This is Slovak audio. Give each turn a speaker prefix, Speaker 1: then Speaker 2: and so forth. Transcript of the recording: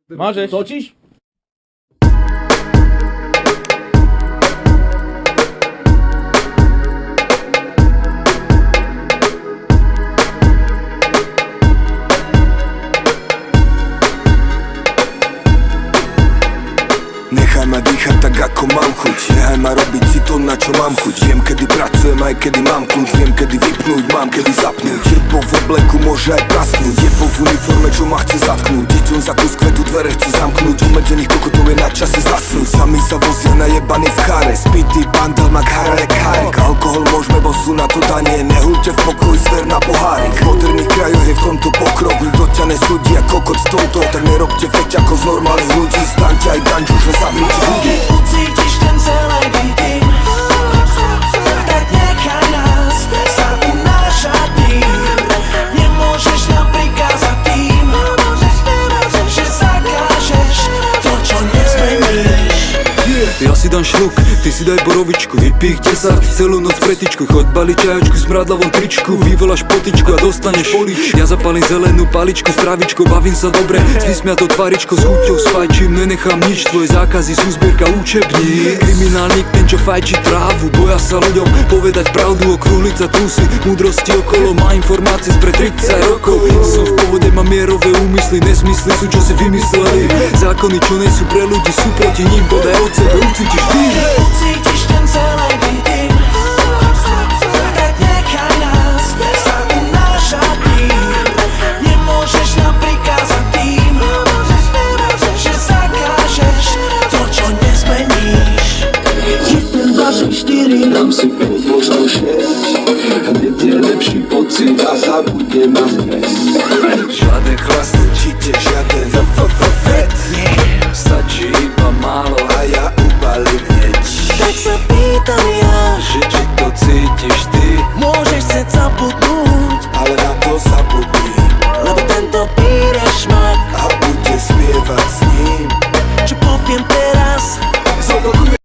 Speaker 1: Môžeš.
Speaker 2: Točíš?
Speaker 3: Nechaj ma dýchať tak ako mám chuť. Nechaj ma robiť si to na čo mám chuť. Viem kedy pracujem aj kedy mám kľúč. Viem kedy vypnúť, mám kedy zapnúť. Jebo v obleku môže aj prasknúť. Jebo v uniforme čo ma chce zatknúť. Deťom za kus kvetu dvere chce zamknúť. Umedzených kokotov je na čase zasnúť. Sami sa vozia najebaní v cháre. Spitý bandel má kharek harek. Alkohol môžeme, bo sú na to danie. Nehuľte v pokoji, zver na pohárik. V moderných krajoch je v tomto pokrok. Nikto ťa nesúdi a kokot s touto. Tak nerobte feť ako z normálnych ľudí. Staňte aj danču, že zavnúti ľudí.
Speaker 4: Ucítiš ten celý vidím, tak nechaj nás sa unášať ním. Nemôžeš nám prikázať tým, že zakážeš to, čo nezmeníš.
Speaker 5: Ja si dám šluk, ty si daj borovičku. Vypij 10, celú noc pretičku. Choď bali čajočku, smradlavom tričku. Vyvoláš potičku a dostaneš polič. Ja zapalím zelenú paličku s trávičkou. Bavím sa dobre, s vysmiatou tvaričkou. S chuťou sfajčím, nenechám nič. Tvoje zákazy sú zbierka učebníc. Kriminálnik, ten čo fajčí trávu. Boja sa ľuďom povedať pravdu. Okrúhliť sa trusy, múdrosti okolo. Má informácie spred 30 rokov. Som v pohode, mám mierové úmysly. Nesmysly sú čo si vymysleli. Zákony čo nie sú pre ľudí, sú proti ním. Bodaj od sebe ucítiš ty.
Speaker 4: Ucítiš ten celý vidím, tak nechaj nás sa unášať ním. Nemôžeš nám prikázať tým, že zakážeš to, čo nezmeníš.
Speaker 6: 1, 2, 3, 4, dám si 5, možno 6. Hneď je lepší pocit a zabudnem na